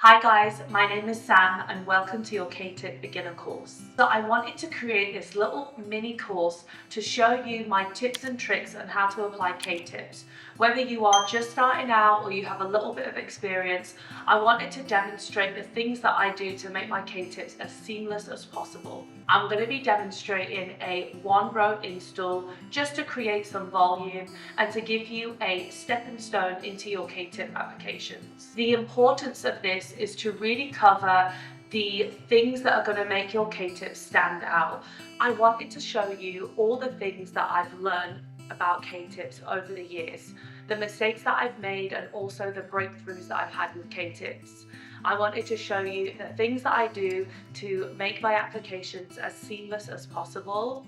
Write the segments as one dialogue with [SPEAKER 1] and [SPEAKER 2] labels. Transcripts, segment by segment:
[SPEAKER 1] Hi guys, my name is Sam and welcome to your K-Tip beginner course. So I wanted to create this little mini course to show you my tips and tricks on how to apply K-Tips. Whether you are just starting out or you have a little bit of experience, I wanted to demonstrate the things that I do to make my K-Tips as seamless as possible. I'm going to be demonstrating a one row install just to create some volume and to give you a stepping stone into your K-Tip applications. The importance of this is to really cover the things that are going to make your K-Tips stand out. I wanted to show you all the things that I've learned about K-Tips over the years, the mistakes that I've made and also the breakthroughs that I've had with K-Tips. I wanted to show you the things that I do to make my applications as seamless as possible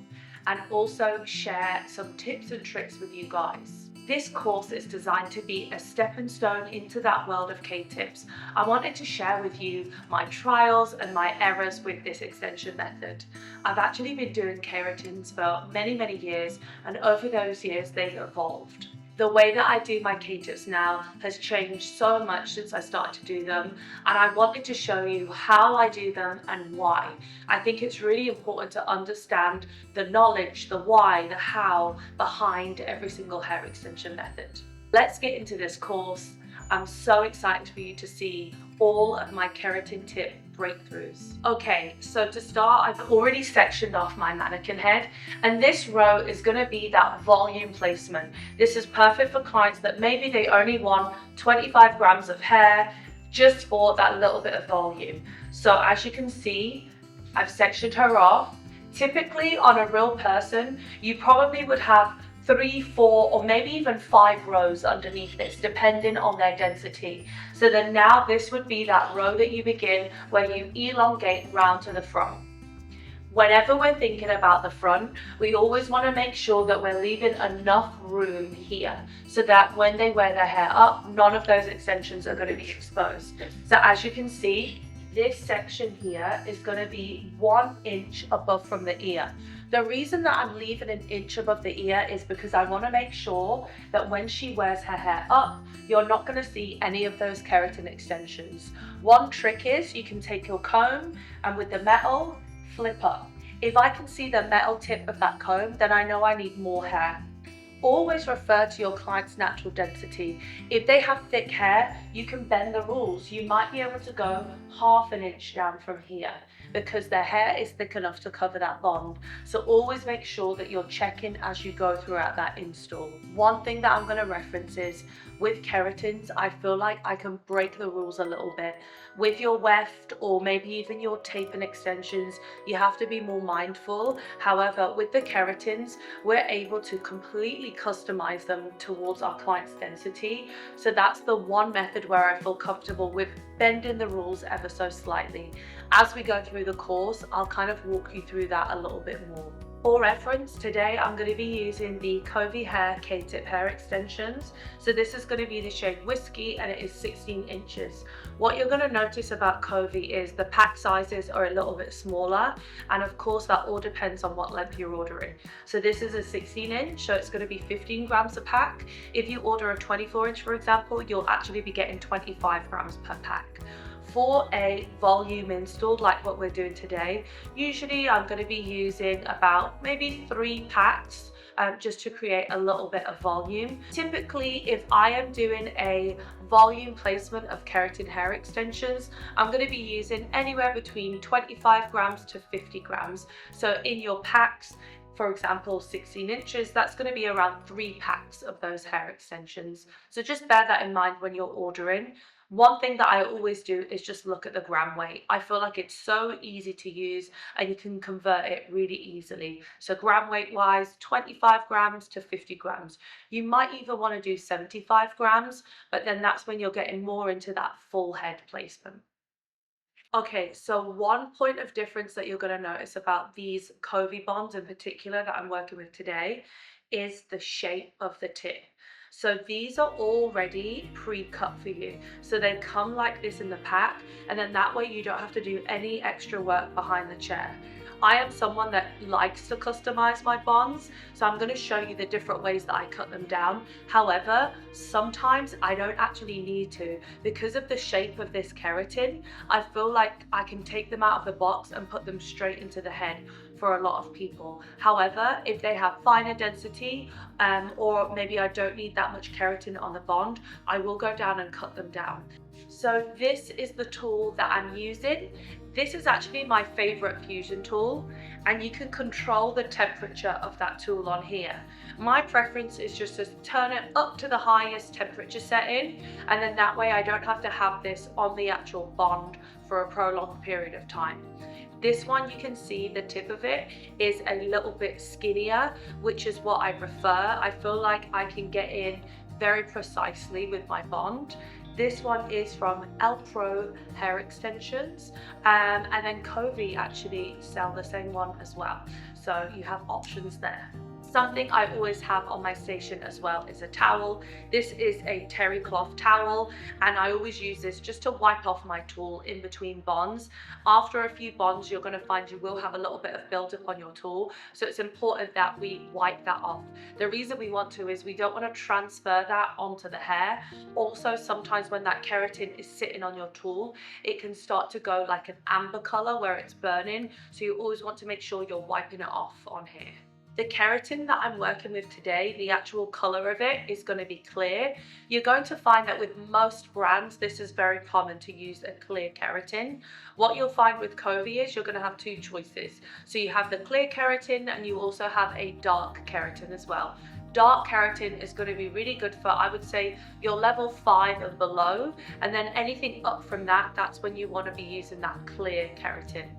[SPEAKER 1] and also share some tips and tricks with you guys. This course is designed to be a stepping stone into that world of K-Tips. I wanted to share with you my trials and my errors with this extension method. I've actually been doing keratins for many years, and over those years they've evolved. The way that I do my K-Tips now has changed so much since I started to do them, and I wanted to show you how I do them and why. I think it's really important to understand the knowledge, the why, the how behind every single hair extension method. Let's get into this course. I'm so excited for you to see all of my keratin tip breakthroughs. Okay, so to start, I've already sectioned off my mannequin head, and this row is going to be that volume placement. This is perfect for clients that maybe they only want 25 grams of hair just for that little bit of volume. So as you can see, I've sectioned her off. Typically on a real person, you probably would have 3, 4, or maybe even 5 rows underneath this, depending on their density. So then now this would be that row that you begin where you elongate round to the front. Whenever we're thinking about the front, we always want to make sure that we're leaving enough room here so that when they wear their hair up, none of those extensions are going to be exposed. So as you can see, this section here is going to be 1 inch above from the ear. The reason that I'm leaving an inch above the ear is because I want to make sure that when she wears her hair up, you're not going to see any of those keratin extensions. One trick is you can take your comb and with the metal, flip up. If I can see the metal tip of that comb, then I know I need more hair. Always refer to your client's natural density. If they have thick hair, you can bend the rules. You might be able to go half an inch down from here because their hair is thick enough to cover that bond. So always make sure that you're checking as you go throughout that install. One thing that I'm going to reference is with keratins, I feel like I can break the rules a little bit. With your weft or maybe even your tape and extensions, you have to be more mindful. However, with the keratins, we're able to completely customize them towards our client's density. So that's the one method where I feel comfortable with bending the rules ever so slightly. As we go through the course, I'll kind of walk you through that a little bit more. For reference, today I'm going to be using the Keratin Hair K-Tip Hair Extensions. So this is going to be the shade Whiskey and it is 16 inches. What you're going to notice about Keratin is the pack sizes are a little bit smaller, and of course that all depends on what length you're ordering. So this is a 16 inch, so it's going to be 15 grams a pack. If you order a 24 inch, for example, you'll actually be getting 25 grams per pack. For a volume install like what we're doing today, usually I'm going to be using about maybe 3 packs just to create a little bit of volume. Typically, if I am doing a volume placement of keratin hair extensions, I'm going to be using anywhere between 25 grams to 50 grams. So in your packs, for example, 16 inches, that's going to be around 3 packs of those hair extensions. So just bear that in mind when you're ordering. One thing that I always do is just look at the gram weight. I feel like it's so easy to use and you can convert it really easily. So gram weight wise, 25 grams to 50 grams. You might even want to do 75 grams, but then that's when you're getting more into that full head placement. Okay, so one point of difference that you're going to notice about these Keratin bonds in particular that I'm working with today is the shape of the tip. So these are already pre-cut for you. So they come like this in the pack, and then that way you don't have to do any extra work behind the chair. I am someone that likes to customize my bonds, so I'm going to show you the different ways that I cut them down. However, sometimes I don't actually need to. Because of the shape of this keratin, I feel like I can take them out of the box and put them straight into the head for a lot of people. However, if they have finer density, or maybe I don't need that much keratin on the bond, I will go down and cut them down. So this is the tool that I'm using. This is actually my favorite fusion tool, and you can control the temperature of that tool on here. My preference is just to turn it up to the highest temperature setting, and then that way I don't have to have this on the actual bond for a prolonged period of time. This one, you can see the tip of it is a little bit skinnier, which is what I prefer. I feel like I can get in very precisely with my bond. This one is from Keratin Hair Extensions, and then Covey actually sell the same one as well. So you have options there. Something I always have on my station as well is a towel. This is a terry cloth towel, and I always use this just to wipe off my tool in between bonds. After a few bonds, you're going to find you will have a little bit of buildup on your tool, so it's important that we wipe that off. The reason we want to is we don't want to transfer that onto the hair. Also, sometimes when that keratin is sitting on your tool, it can start to go like an amber color where it's burning, so you always want to make sure you're wiping it off on here. The keratin that I'm working with today, the actual color of it is going to be clear. You're going to find that with most brands, this is very common to use a clear keratin. What you'll find with Covey is you're going to have two choices. So you have the clear keratin, and you also have a dark keratin as well. Dark keratin is going to be really good for, I would say, your level 5 and below, and then anything up from that, that's when you want to be using that clear keratin.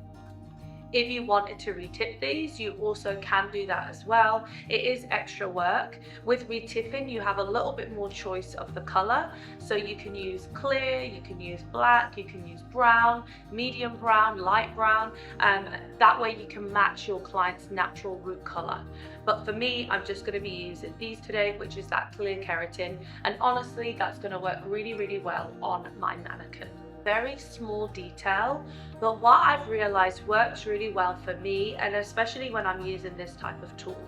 [SPEAKER 1] If you wanted to retip these, you also can do that as well. It is extra work. With retipping, you have a little bit more choice of the color. So you can use clear, you can use black, you can use brown, medium brown, light brown. That way you can match your client's natural root color. But for me, I'm just going to be using these today, which is that clear keratin. And honestly, that's going to work really, really well on my mannequin. Very small detail, but what I've realized works really well for me, and especially when I'm using this type of tool.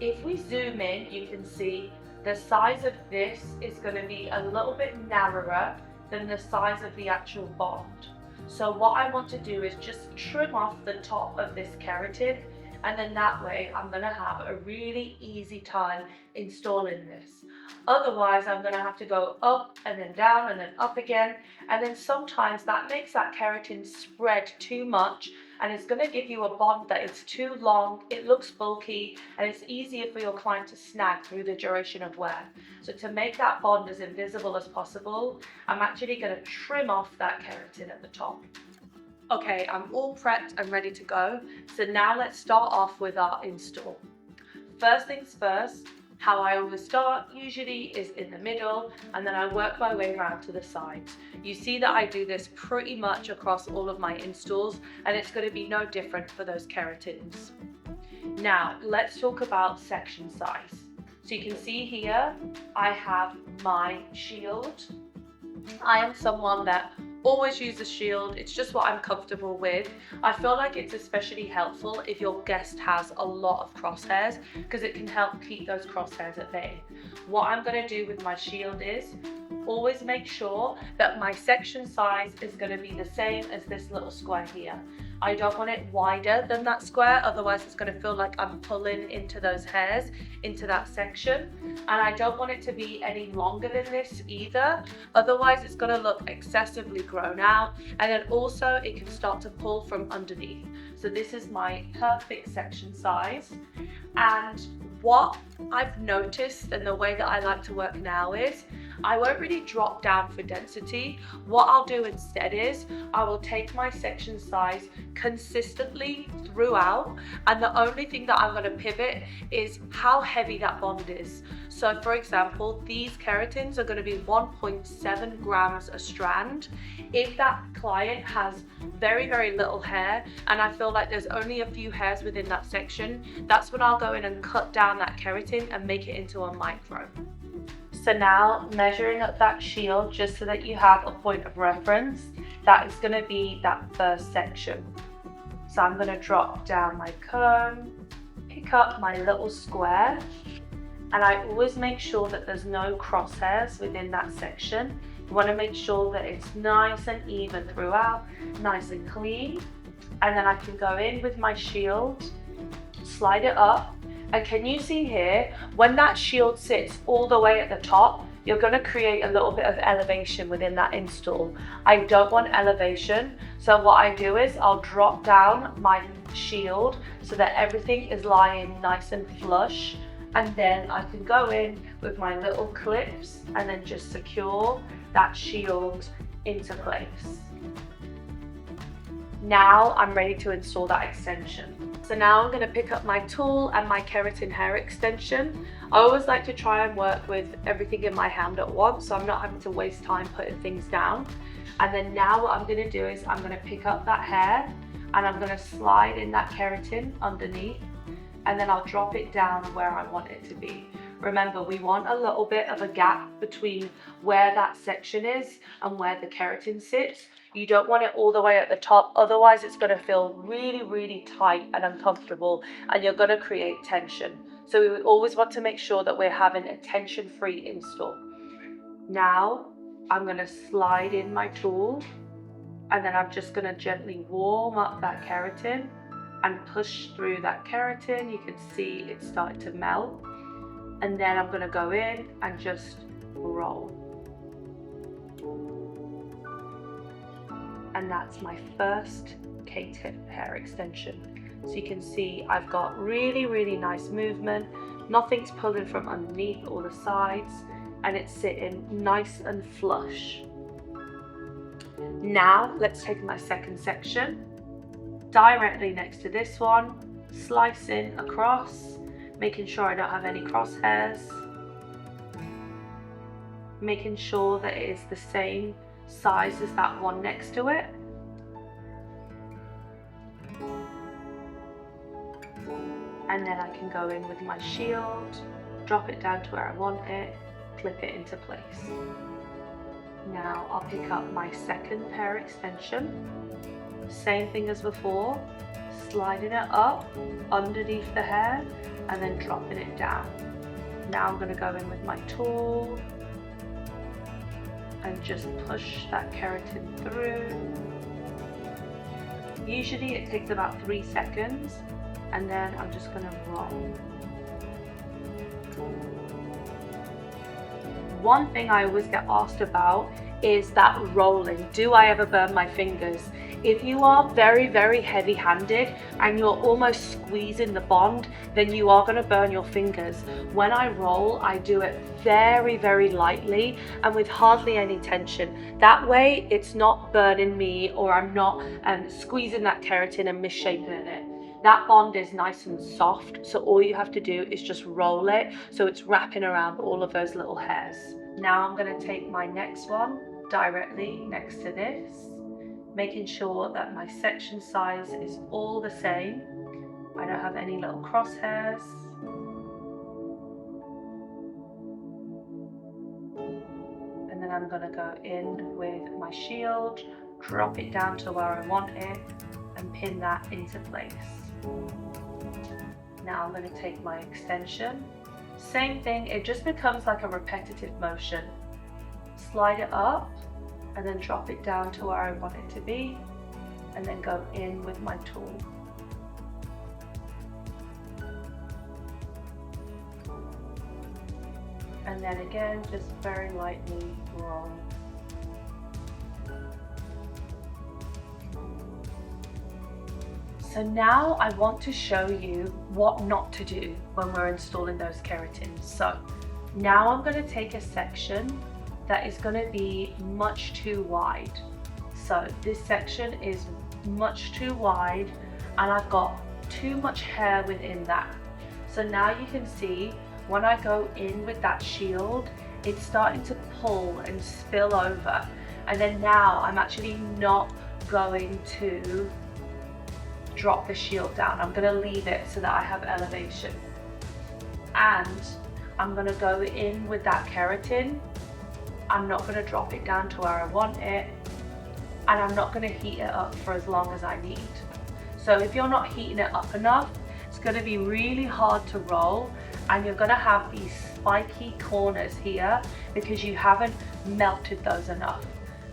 [SPEAKER 1] If we zoom in, you can see the size of this is going to be a little bit narrower than the size of the actual bond. So what I want to do is just trim off the top of this keratin, and then that way I'm going to have a really easy time installing this. Otherwise, I'm going to have to go up and then down and then up again, and then sometimes that makes that keratin spread too much, and it's going to give you a bond that is too long, it looks bulky, and it's easier for your client to snag through the duration of wear. So to make that bond as invisible as possible, I'm actually going to trim off that keratin at the top. Okay, I'm all prepped and ready to go. So now let's start off with our install. First things first, how I always start usually is in the middle, and then I work my way around to the sides. You see that I do this pretty much across all of my installs, and it's going to be no different for those keratins. Now, let's talk about section size. So you can see here, I have my shield. I am someone that always use a shield. It's just what I'm comfortable with. I feel like it's especially helpful if your guest has a lot of crosshairs, because it can help keep those crosshairs at bay. What I'm going to do with my shield is always make sure that my section size is going to be the same as this little square here. I don't want it wider than that square, otherwise it's going to feel like I'm pulling into those hairs into that section. And I don't want it to be any longer than this either, otherwise it's going to look excessively grown out, and then also it can start to pull from underneath. So this is my perfect section size. And what I've noticed, and the way that I like to work now, is I won't really drop down for density. What I'll do instead is I will take my section size consistently throughout, and the only thing that I'm going to pivot is how heavy that bond is. So for example, these keratins are going to be 1.7 grams a strand. If that client has very, very little hair, and I feel like there's only a few hairs within that section, that's when I'll go in and cut down that keratin and make it into a micro. So now measuring up that shield just so that you have a point of reference, that is going to be that first section. So I'm going to drop down my comb, pick up my little square, and I always make sure that there's no crosshairs within that section. You want to make sure that it's nice and even throughout, nice and clean. And then I can go in with my shield, slide it up. And can you see here, when that shield sits all the way at the top, you're going to create a little bit of elevation within that install. I don't want elevation, so what I do is I'll drop down my shield so that everything is lying nice and flush, and then I can go in with my little clips and then just secure that shield into place. Now I'm ready to install that extension. So now I'm going to pick up my tool and my Keratin hair extension. I always like to try and work with everything in my hand at once, so I'm not having to waste time putting things down. And then now what I'm going to do is I'm going to pick up that hair and I'm going to slide in that keratin underneath, and then I'll drop it down where I want it to be. Remember, we want a little bit of a gap between where that section is and where the keratin sits. You don't want it all the way at the top, otherwise it's going to feel really, really tight and uncomfortable, and you're going to create tension. So we always want to make sure that we're having a tension-free install. Now I'm going to slide in my tool, and then I'm just going to gently warm up that keratin and push through that keratin. You can see it's starting to melt. And then I'm going to go in and just roll. And that's my first K-tip hair extension. So you can see I've got really, really nice movement. Nothing's pulling from underneath or the sides, and it's sitting nice and flush. Now let's take my second section, directly next to this one, slicing across, making sure I don't have any crosshairs, making sure that it is the same size as that one next to it. And then I can go in with my shield, drop it down to where I want it, clip it into place. Now I'll pick up my second hair extension, same thing as before, sliding it up underneath the hair and then dropping it down. Now I'm going to go in with my tool and just push that keratin through. Usually it takes about 3 seconds, and then I'm just going to roll. One thing I always get asked about is that rolling. Do I ever burn my fingers? If you are very, very heavy-handed and you're almost squeezing the bond, then you are going to burn your fingers. When I roll, I do it very, very lightly and with hardly any tension. That way, it's not burning me, or I'm not squeezing that keratin and misshaping it. That bond is nice and soft, so all you have to do is just roll it so it's wrapping around all of those little hairs. Now I'm going to take my next one directly next to this, making sure that my section size is all the same. I don't have any little crosshairs. And then I'm going to go in with my shield, drop it down to where I want it, and pin that into place. Now I'm going to take my extension. Same thing, it just becomes like a repetitive motion. Slide it up and then drop it down to where I want it to be, and then go in with my tool. And then again, just very lightly roll. So now I want to show you what not to do when we're installing those keratins. So now I'm going to take a section that is going to be much too wide. So this section is much too wide and I've got too much hair within that. So now you can see when I go in with that shield, it's starting to pull and spill over. And then now I'm actually not going to drop the shield down. I'm going to leave it so that I have elevation. And I'm going to go in with that keratin. I'm not going to drop it down to where I want it, and I'm not going to heat it up for as long as I need. So if you're not heating it up enough, it's going to be really hard to roll, and you're going to have these spiky corners here because you haven't melted those enough.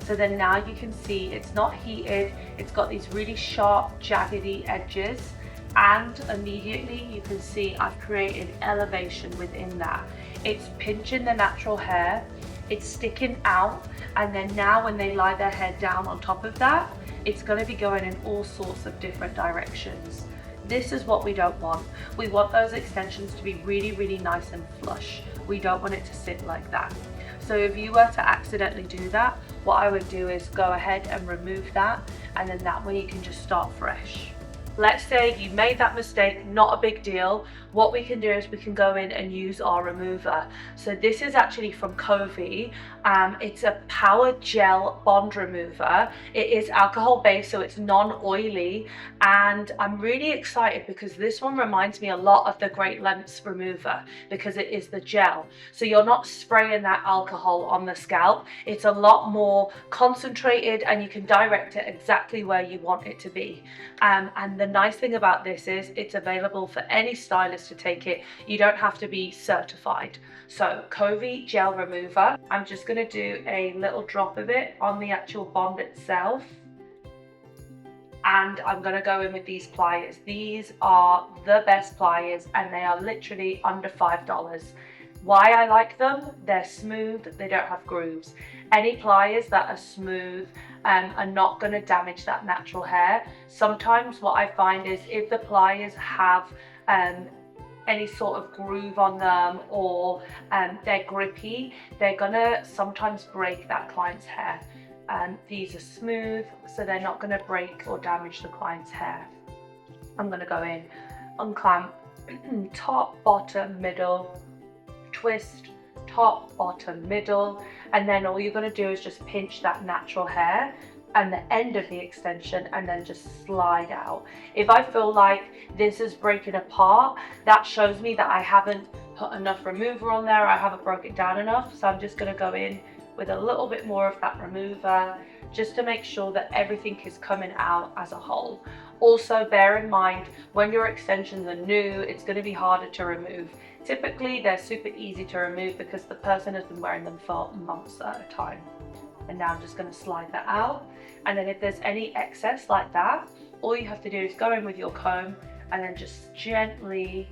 [SPEAKER 1] So then now you can see it's not heated, it's got these really sharp, jaggedy edges, and immediately you can see I've created elevation within that. It's pinching the natural hair, it's sticking out, and then now when they lie their hair down on top of that, it's going to be going in all sorts of different directions. This is what we don't want. We want those extensions to be really, really nice and flush. We don't want it to sit like that. So if you were to accidentally do that, what I would do is go ahead and remove that, and then that way you can just start fresh. Let's say you made that mistake, not a big deal. What we can do is we can go in and use our remover. So this is actually from Covey. It's a power gel bond remover. It is alcohol based, so it's non-oily. And I'm really excited because this one reminds me a lot of the Great Lengths remover because it is the gel. So you're not spraying that alcohol on the scalp. It's a lot more concentrated and you can direct it exactly where you want it to be. And the nice thing about this is it's available for any stylist to take it. You don't have to be certified. So Covey gel remover, I'm just going to do a little drop of it on the actual bond itself. And I'm going to go in with these pliers. These are the best pliers and they are literally under $5. Why I like them? They're smooth, they don't have grooves. Any pliers that are smooth are not going to damage that natural hair. Sometimes what I find is if the pliers have any sort of groove on them or they're grippy, they're gonna sometimes break that client's hair. These are smooth, so they're not gonna break or damage the client's hair. I'm gonna go in, unclamp, top, bottom, middle, twist, top, bottom, middle, and then all you're going to do is just pinch that natural hair and the end of the extension and then just slide out. If I feel like this is breaking apart, that shows me that I haven't put enough remover on there, I haven't broke it down enough, so I'm just going to go in with a little bit more of that remover just to make sure that everything is coming out as a whole. Also bear in mind, when your extensions are new, it's going to be harder to remove. Typically they're super easy to remove because the person has been wearing them for months at a time. And now I'm just going to slide that out, and then if there's any excess like that, all you have to do is go in with your comb and then just gently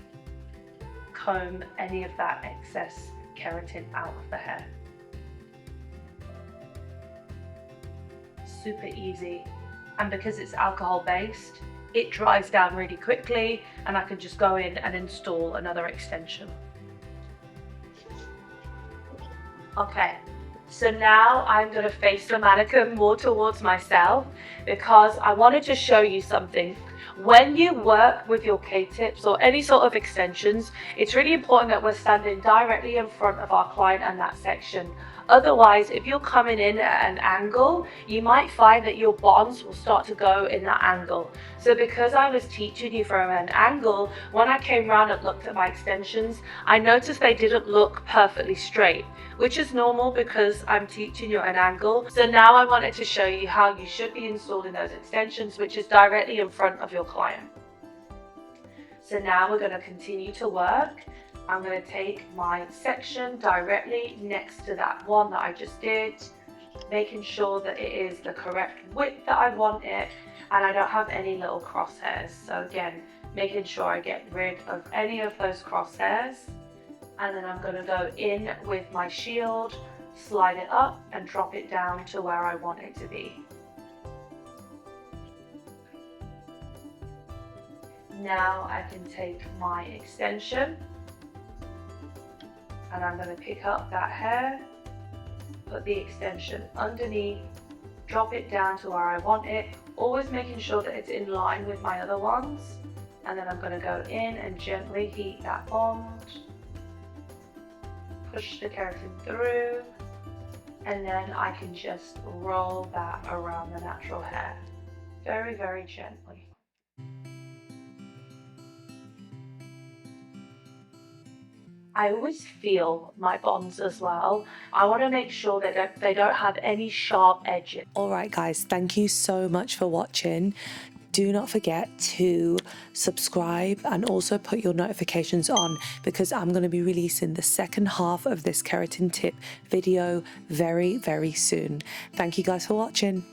[SPEAKER 1] comb any of that excess keratin out of the hair. Super easy, and because it's alcohol based, it dries down really quickly and I can just go in and install another extension. Okay, so now I'm going to face the mannequin more towards myself because I wanted to show you something. When you work with your K-tips or any sort of extensions, it's really important that we're standing directly in front of our client and that section. Otherwise, if you're coming in at an angle, you might find that your bonds will start to go in that angle. So because I was teaching you from an angle, when I came around and looked at my extensions, I noticed they didn't look perfectly straight, which is normal because I'm teaching you at an angle. So now I wanted to show you how you should be installing those extensions, which is directly in front of your client. So now we're going to continue to work. I'm going to take my section directly next to that one that I just did, making sure that it is the correct width that I want it and I don't have any little crosshairs. So again, making sure I get rid of any of those crosshairs, and then I'm going to go in with my shield, slide it up and drop it down to where I want it to be. Now I can take my extension and I'm going to pick up that hair, put the extension underneath, drop it down to where I want it, always making sure that it's in line with my other ones, and then I'm going to go in and gently heat that bond, push the keratin through, and then I can just roll that around the natural hair, very, very gently. I always feel my bonds as well. I want to make sure that they don't have any sharp edges.
[SPEAKER 2] Alright guys, thank you so much for watching. Do not forget to subscribe and also put your notifications on, because I'm going to be releasing the second half of this keratin tip video very, very soon. Thank you guys for watching.